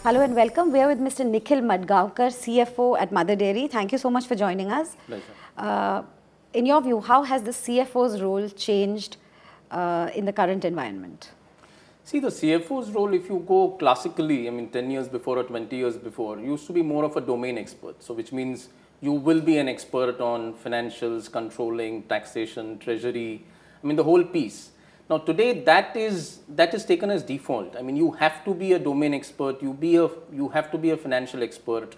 Hello and welcome. We are with Mr. Nikhil Madgavkar, CFO at Mother Dairy. Thank you so much for joining us. Pleasure. In your view, how has the CFO's role changed in the current environment? See, the CFO's role, if you go classically, I mean 10 years before or 20 years before, used to be more of a domain expert. So which means you will be an expert on financials, controlling, taxation, treasury, I mean the whole piece. Now today that is taken as default. I mean you have to be a domain expert, you have to be a financial expert.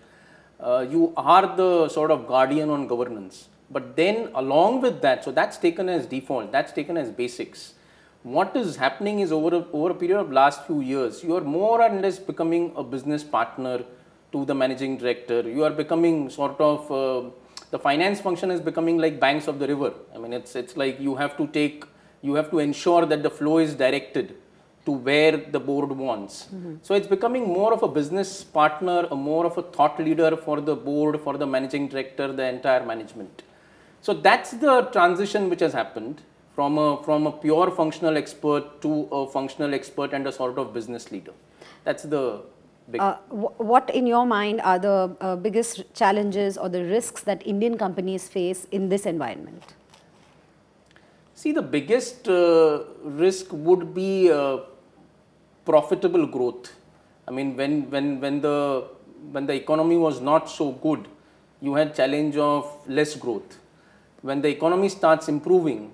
You are the sort of guardian on governance. But then along with that, so that's taken as default, that's taken as basics. What is happening is over a period of last few years, you are more or less becoming a business partner to the managing director. You are becoming sort of, the finance function is becoming like banks of the river. I mean, it's like you have to ensure that the flow is directed to where the board wants. So it's becoming more of a business partner, more of a thought leader for the board, for the managing director, the entire management. So that's the transition which has happened from a pure functional expert to a functional expert and a sort of business leader. That's the big... What in your mind are the biggest challenges or the risks that Indian companies face in this environment? See, the biggest risk would be profitable growth. I mean, when the economy was not so good, you had challenge of less growth. When the economy starts improving,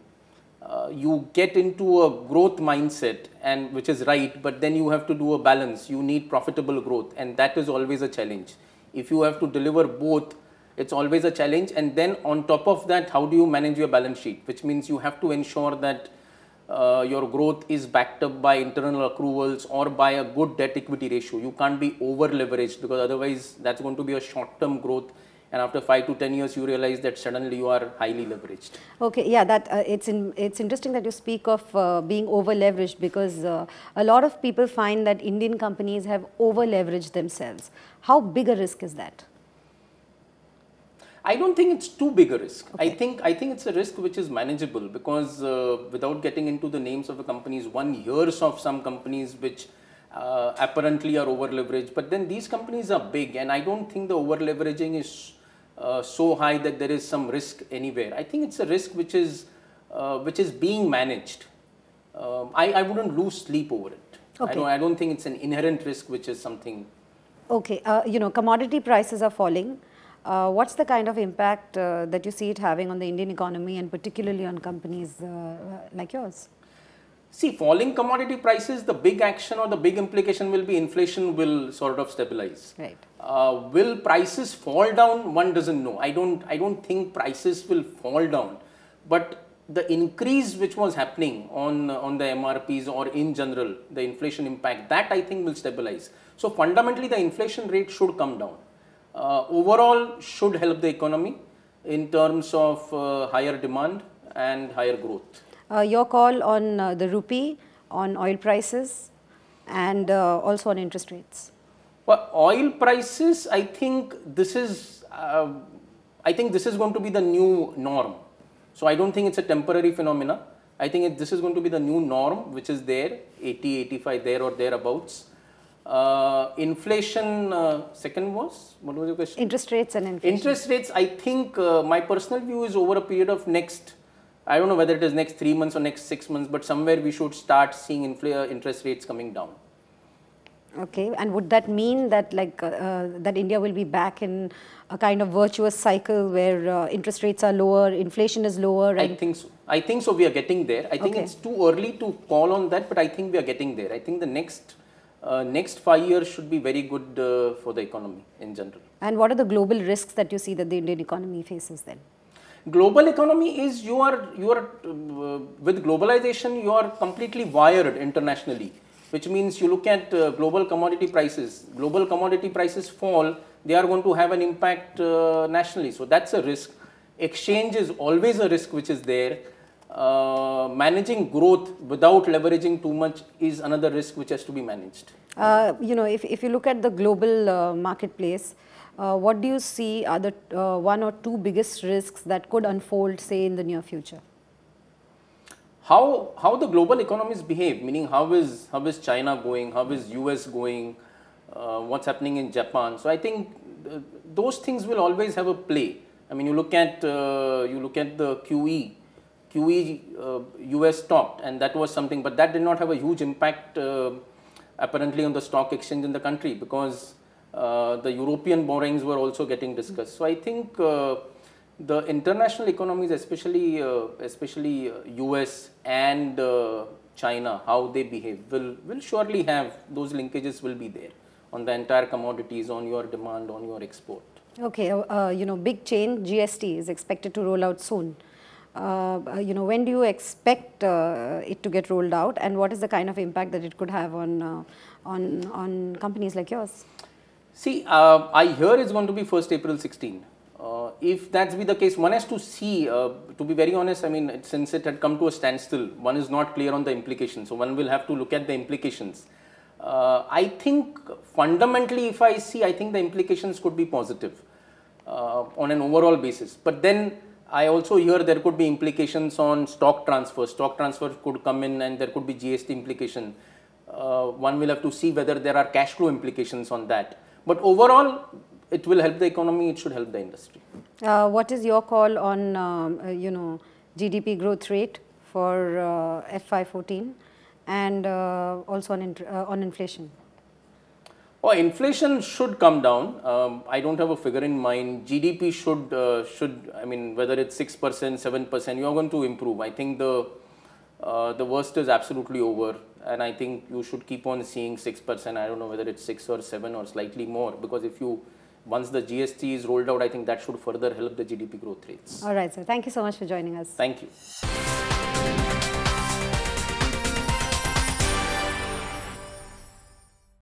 you get into a growth mindset, and which is right, but then you have to do a balance. You need profitable growth, and that is always a challenge. If you have to deliver both, it's always a challenge. And then on top of that, how do you manage your balance sheet? Which means you have to ensure that your growth is backed up by internal accruals or by a good debt equity ratio. You can't be over leveraged, because otherwise that's going to be a short-term growth. And after 5 to 10 years, you realize that suddenly you are highly leveraged. Okay, yeah, it's interesting that you speak of being over leveraged, because a lot of people find that Indian companies have over leveraged themselves. How big a risk is that? I don't think it's too big a risk. Okay. I think it's a risk which is manageable, because without getting into the names of the companies, one hears of some companies which apparently are over leveraged, but then these companies are big, and I don't think the over leveraging is so high that there is some risk anywhere. I think it's a risk which is being managed. I wouldn't lose sleep over it. Okay. I don't think it's an inherent risk which is something. Okay, you know, commodity prices are falling. What's the kind of impact that you see it having on the Indian economy, and particularly on companies like yours? See, falling commodity prices, the big action or the big implication will be inflation will sort of stabilize. Right. Will prices fall down? One doesn't know. I don't think prices will fall down, but the increase which was happening on the MRPs or in general, the inflation impact, that I think will stabilize. So fundamentally, the inflation rate should come down. Overall, should help the economy in terms of higher demand and higher growth. Your call on the rupee, on oil prices, and also on interest rates. Well, oil prices, I think this is going to be the new norm. So I don't think it's a temporary phenomena. I think this is going to be the new norm, which is there, 80, 85, there or thereabouts. Inflation, second was, what was your question? Interest rates and inflation. Interest rates, I think my personal view is over a period of next, I don't know whether it is next 3 months or next 6 months, but somewhere we should start seeing interest rates coming down. Okay, and would that mean that that India will be back in a kind of virtuous cycle where interest rates are lower, inflation is lower? I think so. I think so. We are getting there. I think it's too early to call on that, but I think we are getting there. I think the next 5 years should be very good for the economy in general. And what are the global risks that you see that the Indian economy faces then? Global economy is with globalization, you are completely wired internationally, which means you look at global commodity prices. Global commodity prices fall, they are going to have an impact nationally. So that's a risk. Exchange is always a risk which is there. Managing growth without leveraging too much is another risk which has to be managed. You know, if you look at the global marketplace, what do you see are the 1 or 2 biggest risks that could unfold, say, in the near future? How the global economies behave, meaning how is China going, how is US going, what's happening in Japan. So I think those things will always have a play. I mean, you look at the QE US stopped, and that was something, but that did not have a huge impact apparently on the stock exchange in the country, because the European borrowings were also getting discussed. So I think the international economies, especially US and China, how they behave will surely have those linkages will be there on the entire commodities, on your demand, on your export. Okay, big change, GST is expected to roll out soon. When do you expect it to get rolled out, and what is the kind of impact that it could have on companies like yours? See, I hear it's going to be 1st April 16. If that's be the case, one has to see, to be very honest, I mean, since it had come to a standstill, one is not clear on the implications. So one will have to look at the implications. I think fundamentally, if I see, I think the implications could be positive on an overall basis. But then I also hear there could be implications on stock transfers. Stock transfers could come in, and there could be GST implication. One will have to see whether there are cash flow implications on that. But overall, it will help the economy, it should help the industry. What is your call on, GDP growth rate for FY14 and also on inflation? Oh, inflation should come down. I don't have a figure in mind. GDP should, I mean, whether it's 6%, 7%, you are going to improve. I think the worst is absolutely over. And I think you should keep on seeing 6%. I don't know whether it's 6 or 7 or slightly more, because once the GST is rolled out, I think that should further help the GDP growth rates. All right, sir. Thank you so much for joining us. Thank you.